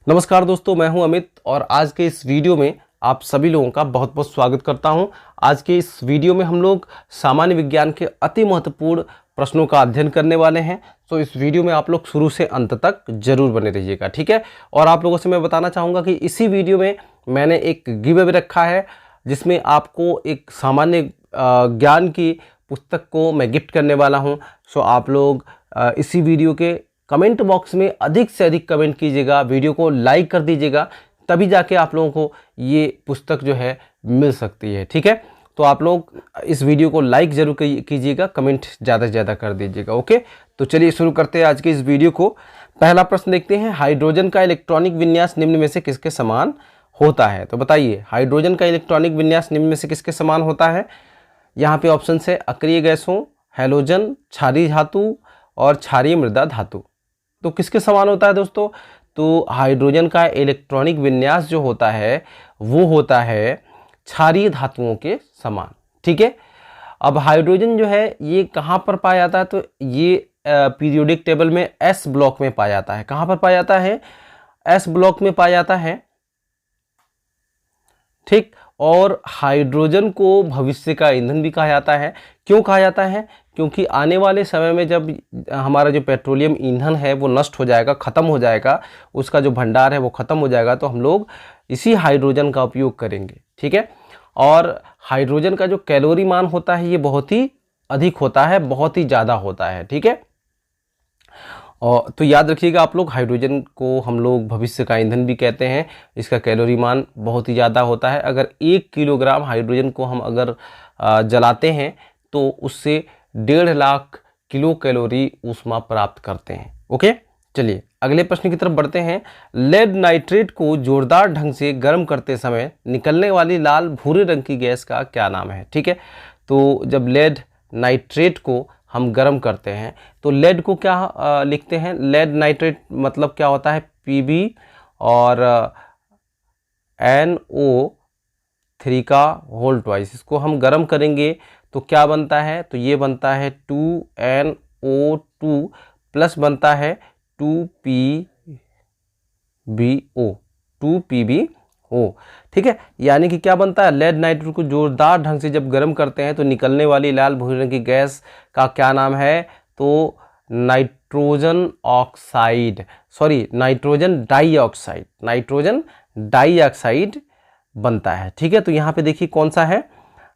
नमस्कार दोस्तों, मैं हूं अमित और आज के इस वीडियो में आप सभी लोगों का बहुत बहुत स्वागत करता हूं। आज के इस वीडियो में हम लोग सामान्य विज्ञान के अति महत्वपूर्ण प्रश्नों का अध्ययन करने वाले हैं। तो इस वीडियो में आप लोग शुरू से अंत तक जरूर बने रहिएगा, ठीक है। और आप लोगों से मैं बताना चाहूँगा कि इसी वीडियो में मैंने एक गिव अवे रखा है जिसमें आपको एक सामान्य ज्ञान की पुस्तक को मैं गिफ्ट करने वाला हूँ। सो आप लोग इसी वीडियो के कमेंट बॉक्स में अधिक से अधिक कमेंट कीजिएगा, वीडियो को लाइक कर दीजिएगा, तभी जाके आप लोगों को ये पुस्तक जो है मिल सकती है, ठीक है। तो आप लोग इस वीडियो को लाइक जरूर कीजिएगा, कमेंट ज़्यादा से ज़्यादा कर दीजिएगा, ओके। तो चलिए शुरू करते हैं आज के इस वीडियो को। पहला प्रश्न देखते हैं, हाइड्रोजन का इलेक्ट्रॉनिक विन्यास निम्न में से किसके समान होता है। तो बताइए, हाइड्रोजन का इलेक्ट्रॉनिक विन्यास निम्न में से किसके समान होता है। यहाँ पे ऑप्शन है अक्रिय गैसों, हैलोजन, क्षारीय धातु और क्षारीय मृदा धातु। तो किसके समान होता है दोस्तों। तो हाइड्रोजन का इलेक्ट्रॉनिक विन्यास जो होता है वो होता है क्षारीय धातुओं के समान, ठीक है। अब हाइड्रोजन जो है ये कहाँ पर पाया जाता है, तो ये पीरियोडिक टेबल में एस ब्लॉक में पाया जाता है। कहाँ पर पाया जाता है, एस ब्लॉक में पाया जाता है, ठीक। और हाइड्रोजन को भविष्य का ईंधन भी कहा जाता है। क्यों कहा जाता है, क्योंकि आने वाले समय में जब हमारा जो पेट्रोलियम ईंधन है वो नष्ट हो जाएगा, ख़त्म हो जाएगा, उसका जो भंडार है वो ख़त्म हो जाएगा, तो हम लोग इसी हाइड्रोजन का उपयोग करेंगे, ठीक है। और हाइड्रोजन का जो कैलोरी मान होता है ये बहुत ही अधिक होता है, बहुत ही ज़्यादा होता है, ठीक है। और तो याद रखिएगा आप लोग, हाइड्रोजन को हम लोग भविष्य का ईंधन भी कहते हैं। इसका कैलोरी मान बहुत ही ज़्यादा होता है। अगर 1 किलोग्राम हाइड्रोजन को हम अगर जलाते हैं तो उससे 1.5 लाख किलो कैलोरी ऊष्मा प्राप्त करते हैं, ओके। चलिए अगले प्रश्न की तरफ बढ़ते हैं। लेड नाइट्रेट को जोरदार ढंग से गर्म करते समय निकलने वाली लाल भूरे रंग की गैस का क्या नाम है, ठीक है। तो जब लेड नाइट्रेट को हम गर्म करते हैं तो लेड को क्या लिखते हैं, लेड नाइट्रेट मतलब क्या होता है, Pb और NO3 का होल ट्वाइस। इसको हम गर्म करेंगे तो क्या बनता है, तो ये बनता है 2NO2 प्लस बनता है 2PbO, ठीक है। यानी कि क्या बनता है, लेड नाइट्रेट को जोरदार ढंग से जब गर्म करते हैं तो निकलने वाली लाल भूरे रंग की गैस का क्या नाम है, तो नाइट्रोजन डाइऑक्साइड बनता है, ठीक है। तो यहाँ पे देखिए कौन सा है,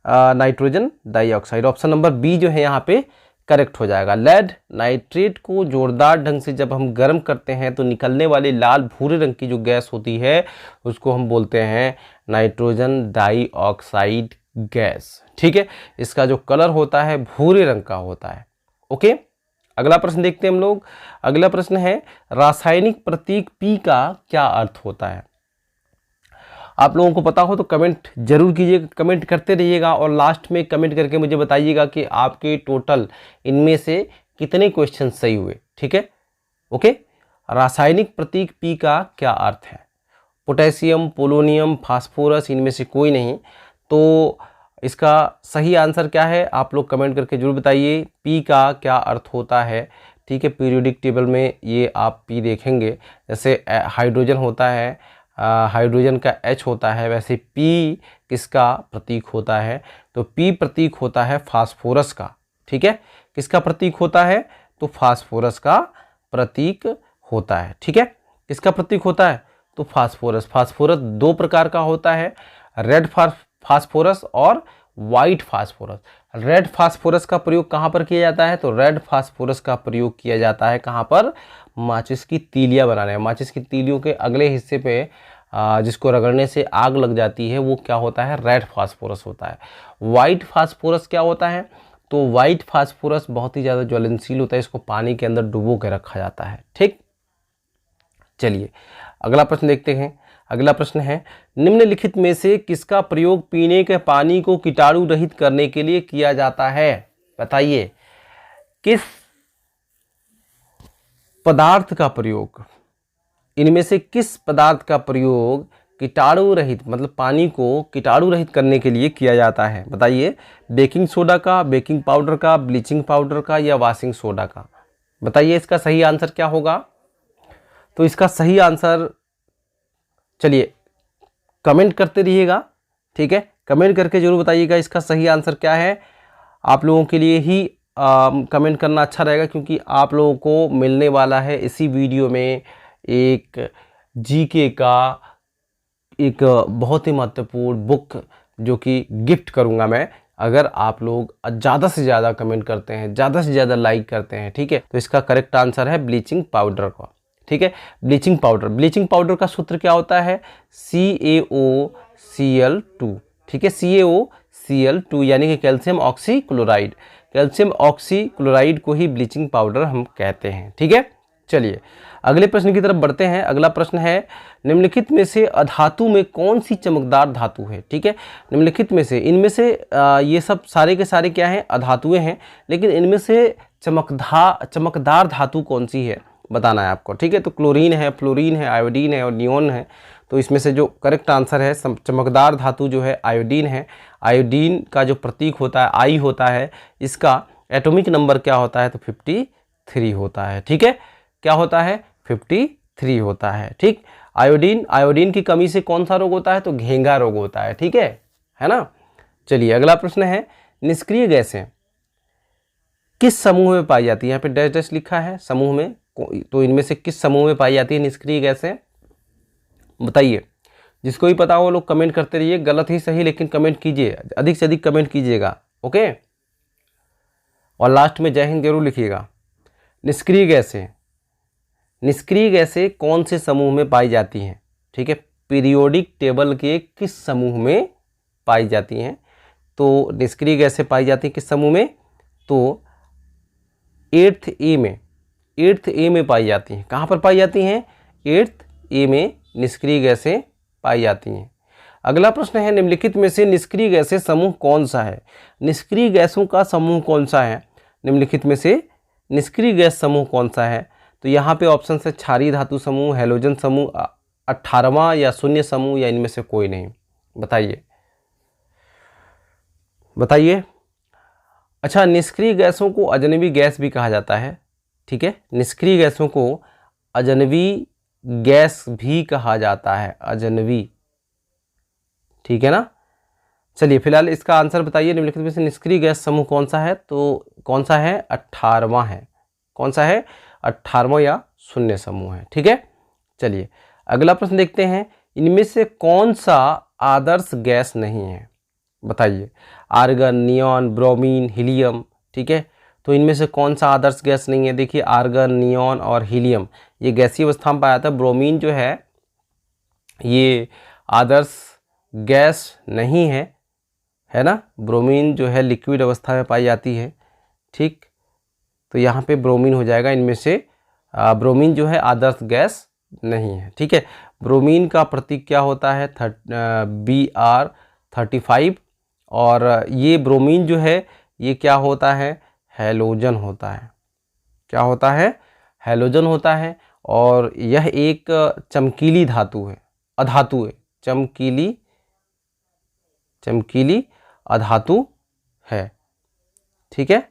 nitrogen dioxide. Option number B जो है यहाँ पे करेक्ट हो जाएगा। लेड नाइट्रेट को जोरदार ढंग से जब हम गर्म करते हैं तो निकलने वाली लाल भूरे रंग की जो गैस होती है उसको हम बोलते हैं नाइट्रोजन डाइऑक्साइड गैस, ठीक है। इसका जो कलर होता है भूरे रंग का होता है, ओके। अगला प्रश्न देखते हैं हम लोग। अगला प्रश्न है, रासायनिक प्रतीक P का क्या अर्थ होता है। आप लोगों को पता हो तो कमेंट जरूर कीजिएगा, कमेंट करते रहिएगा और लास्ट में कमेंट करके मुझे बताइएगा कि आपके टोटल इनमें से कितने क्वेश्चन सही हुए, ठीक है, ओके। रासायनिक प्रतीक P का क्या अर्थ है, पोटेशियम, पोलोनियम, फास्फोरस, इनमें से कोई नहीं। तो इसका सही आंसर क्या है आप लोग कमेंट करके जरूर बताइए। P का क्या अर्थ होता है, ठीक है। पीरियोडिक टेबल में ये आप P देखेंगे, जैसे हाइड्रोजन होता है, हाइड्रोजन का H होता है, वैसे P किसका प्रतीक होता है, तो P प्रतीक होता है फास्फोरस का, ठीक है। किसका प्रतीक होता है, तो फास्फोरस का प्रतीक होता है, ठीक है। किसका प्रतीक होता है, तो फास्फोरस। फास्फोरस 2 प्रकार का होता है, रेड फास्फोरस और वाइट फास्फोरस। रेड फास्फोरस का प्रयोग कहाँ पर किया जाता है, तो रेड फास्फोरस का प्रयोग किया जाता है कहाँ पर, माचिस की तीलियाँ बनाने में। माचिस की तीलियों के अगले हिस्से पे जिसको रगड़ने से आग लग जाती है वो क्या होता है, रेड फास्फोरस होता है। वाइट फास्फोरस क्या होता है, तो वाइट फास्फोरस बहुत ही ज़्यादा ज्वलनशील होता है, इसको पानी के अंदर डुबो के रखा जाता है, ठीक। चलिए अगला प्रश्न देखते हैं। अगला प्रश्न है, निम्नलिखित में से किसका प्रयोग पीने के पानी को कीटाणु रहित करने के लिए किया जाता है। बताइए किस पदार्थ का प्रयोग, इनमें से किस पदार्थ का प्रयोग कीटाणु रहित मतलब पानी को कीटाणु रहित करने के लिए किया जाता है। बताइए, बेकिंग सोडा का, बेकिंग पाउडर का, ब्लीचिंग पाउडर का या वॉशिंग सोडा का। बताइए इसका सही आंसर क्या होगा। तो इसका सही आंसर चलिए कमेंट करते रहिएगा, ठीक है, कमेंट करके जरूर बताइएगा इसका सही आंसर क्या है। आप लोगों के लिए ही कमेंट करना अच्छा रहेगा, क्योंकि आप लोगों को मिलने वाला है इसी वीडियो में एक जीके का एक बहुत ही महत्वपूर्ण बुक, जो कि गिफ्ट करूंगा मैं, अगर आप लोग ज़्यादा से ज़्यादा कमेंट करते हैं, ज़्यादा से ज़्यादा लाइक करते हैं, ठीक है। तो इसका करेक्ट आंसर है ब्लीचिंग पाउडर का, ठीक है। ब्लीचिंग पाउडर, ब्लीचिंग पाउडर का सूत्र क्या होता है? CaOCl2, ठीक है, CaOCl2 यानी कि कैल्शियम ऑक्सीक्लोराइड। कैल्शियम ऑक्सीक्लोराइड को ही ब्लीचिंग पाउडर हम कहते हैं, ठीक है। चलिए अगले प्रश्न की तरफ बढ़ते हैं। अगला प्रश्न है, निम्नलिखित में से अधातु में कौन सी चमकदार धातु है? ठीक है, निम्नलिखित में से, इनमें से ये सब सारे के सारे क्या हैं? अधातुएं हैं, लेकिन इनमें से चमकदार धातु कौन सी है बताना है आपको, ठीक है। तो क्लोरीन है, फ्लोरीन है, आयोडीन है और नियोन है। तो इसमें से जो करेक्ट आंसर है, चमकदार धातु जो है आयोडीन है। आयोडीन का जो प्रतीक होता है आई होता है, इसका एटॉमिक नंबर क्या होता है? तो 53 होता है, ठीक है। क्या होता है? 53 होता है, ठीक। आयोडीन की कमी से कौन सा रोग होता है? तो घेंघा रोग होता है, ठीक है ना। चलिए अगला प्रश्न है, निष्क्रिय गैसें किस समूह में पाई जाती है? यहाँ पे डैश डैश लिखा है समूह में, तो इनमें से किस समूह में पाई जाती है निष्क्रिय गैसें? बताइए, जिसको भी पता हो वो लोग कमेंट करते रहिए, गलत ही सही लेकिन कमेंट कीजिए, अधिक से अधिक कमेंट कीजिएगा, ओके। और लास्ट में जय हिंद जरूर लिखिएगा। निष्क्रिय गैसें कौन से समूह में पाई जाती हैं? ठीक है, पीरियोडिक टेबल के किस समूह में पाई जाती हैं? तो निष्क्रिय गैसें पाई जाती हैं किस समूह में? तो 8th ए में पाई जाती हैं। कहाँ पर पाई जाती हैं? 8th ए में निष्क्रिय गैसें पाई जाती हैं। अगला प्रश्न है, निम्नलिखित में से निष्क्रिय गैसें समूह कौन सा है? निष्क्रिय गैसों का समूह कौन सा है? निम्नलिखित में से निष्क्रिय गैस समूह कौन सा है? तो यहाँ पे ऑप्शन है क्षारीय धातु समूह, हैलोजन समूह, 18वां या शून्य समूह, या इनमें से कोई नहीं। बताइए। अच्छा, निष्क्रिय गैसों को अजनबी गैस भी कहा जाता है, ठीक है। निष्क्रिय गैसों को अजनबी गैस भी कहा जाता है, अजनबी, ठीक है ना। चलिए फिलहाल इसका आंसर बताइए, निम्नलिखित में से निष्क्रिय गैस समूह कौन सा है? तो कौन सा है? 18वां है। कौन सा है? 18वां या शून्य समूह है, ठीक है। चलिए अगला प्रश्न देखते हैं, इनमें से कौन सा आदर्श गैस नहीं है? बताइए। आर्गन, नियॉन, ब्रोमीन, हीलियम, ठीक है। तो इनमें से कौन सा आदर्श गैस नहीं है? देखिए, आर्गन, नियॉन और हीलियम ये गैसीय अवस्था में पाया जाता है। ब्रोमीन जो है ये आदर्श गैस नहीं है ना। ब्रोमीन जो है लिक्विड अवस्था में पाई जाती है, ठीक। तो यहाँ पे ब्रोमीन हो जाएगा। इनमें से ब्रोमीन जो है आदर्श गैस नहीं है, ठीक है। ब्रोमीन का प्रतीक क्या होता है? Br35। और ये ब्रोमीन जो है ये क्या होता है? हैलोजन होता है। क्या होता है? हैलोजन होता है। और यह एक चमकीली धातु है, अधातु है, चमकीली अधातु है, ठीक है।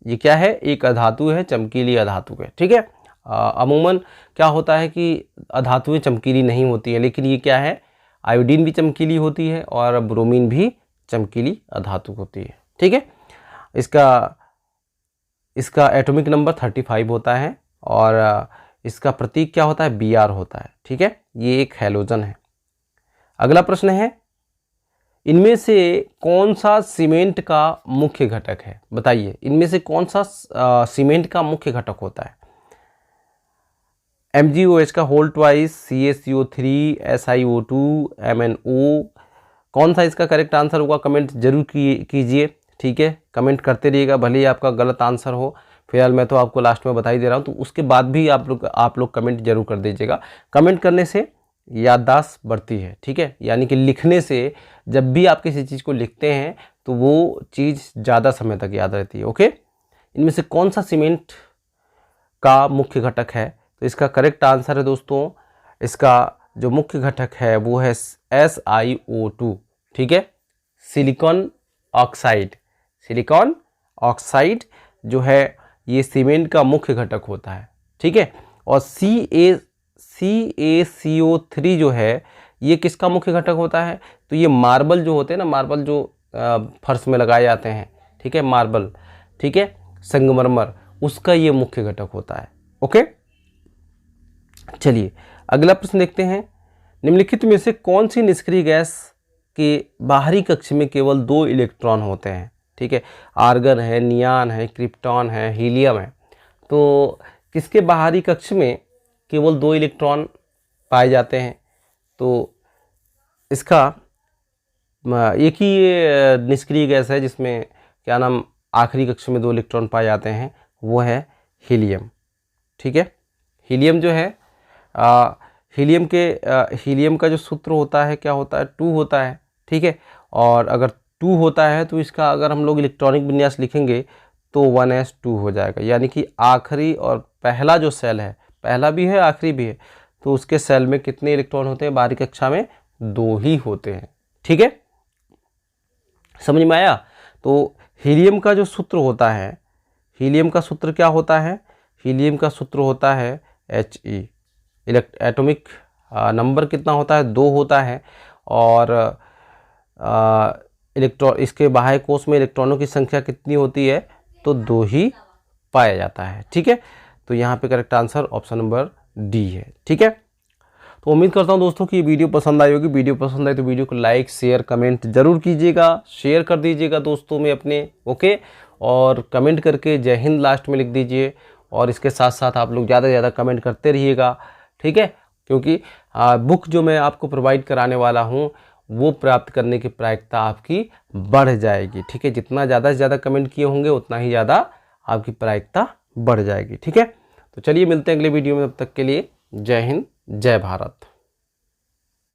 ये क्या है? एक अधातु है, चमकीली अधातु है, ठीक है। अमूमन क्या होता है कि अधातुएं चमकीली नहीं होती है, लेकिन ये क्या है? आयोडीन भी चमकीली होती है और ब्रोमीन भी चमकीली अधातु होती है, ठीक है। इसका एटॉमिक नंबर 35 होता है और इसका प्रतीक क्या होता है? Br होता है, ठीक है। ये एक हैलोजन है। अगला प्रश्न है, इनमें से कौन सा सीमेंट का मुख्य घटक है? बताइए, इनमें से कौन सा सीमेंट का मुख्य घटक होता है? MgOH का whole twice, CaCO3, SiO2, MnO, कौन सा इसका करेक्ट आंसर होगा? कमेंट जरूर कीजिए, ठीक है। कमेंट करते रहिएगा, भले ही आपका गलत आंसर हो। फिलहाल मैं तो आपको लास्ट में बता ही दे रहा हूँ, तो उसके बाद भी आप लोग कमेंट जरूर कर दीजिएगा। कमेंट करने से याददाश्त बढ़ती है, ठीक है। यानी कि लिखने से, जब भी आप किसी चीज़ को लिखते हैं तो वो चीज़ ज़्यादा समय तक याद रहती है, ओके। इनमें से कौन सा सीमेंट का मुख्य घटक है? तो इसका करेक्ट आंसर है दोस्तों, इसका जो मुख्य घटक है वो है SiO2, ठीक है। सिलिकॉन ऑक्साइड जो है ये सीमेंट का मुख्य घटक होता है, ठीक है। और CaCO3 जो है ये किसका मुख्य घटक होता है? तो ये मार्बल जो होते हैं ना, मार्बल जो फर्श में लगाए जाते हैं, ठीक है, मार्बल, ठीक है, संगमरमर, उसका ये मुख्य घटक होता है। ओके, चलिए अगला प्रश्न देखते हैं। निम्नलिखित में से कौन सी निष्क्रिय गैस के बाहरी कक्ष में केवल 2 इलेक्ट्रॉन होते हैं? ठीक है, आर्गन है, नियान है, क्रिप्टॉन है, हीलियम है। तो किसके बाहरी कक्ष में केवल 2 इलेक्ट्रॉन पाए जाते हैं? तो इसका एक ही ये निष्क्रिय गैस है जिसमें क्या नाम आखिरी कक्ष में 2 इलेक्ट्रॉन पाए जाते हैं, वो है हीलियम। ठीक है, हीलियम जो है हीलियम का जो सूत्र होता है क्या होता है? 2 होता है। ठीक है, और अगर 2 होता है तो इसका अगर हम लोग इलेक्ट्रॉनिक विन्यास लिखेंगे तो 1s2 हो जाएगा, यानी कि आखिरी और पहला जो सेल है, पहला भी है आखिरी भी है, तो उसके सेल में कितने इलेक्ट्रॉन होते हैं? बाहरी कक्षा में 2 ही होते हैं। ठीक है, समझ में आया? तो हीलियम का जो सूत्र होता है, हीलियम का सूत्र क्या होता है? हीलियम का सूत्र होता है He। एटॉमिक नंबर कितना होता है? 2 होता है, और इलेक्ट्रॉन इसके बाह्य कोश में इलेक्ट्रॉनों की संख्या कितनी होती है? तो 2 ही पाया जाता है। ठीक है, तो यहाँ पे correct answer option number D है। ठीक है, तो उम्मीद करता हूँ दोस्तों कि ये वीडियो पसंद आई होगी। वीडियो पसंद आई तो वीडियो को लाइक शेयर कमेंट जरूर कीजिएगा, शेयर कर दीजिएगा दोस्तों में अपने। ओके, और कमेंट करके जय हिंद लास्ट में लिख दीजिए, और इसके साथ साथ आप लोग ज़्यादा से ज़्यादा कमेंट करते रहिएगा। ठीक है, क्योंकि बुक जो मैं आपको प्रोवाइड कराने वाला हूँ वो प्राप्त करने की प्रायिकता आपकी बढ़ जाएगी। ठीक है, जितना ज़्यादा से ज़्यादा कमेंट किए होंगे उतना ही ज़्यादा आपकी प्रायिकता बढ़ जाएगी। ठीक है, तो चलिए मिलते हैं अगले वीडियो में, तब तक के लिए जय हिंद जय भारत।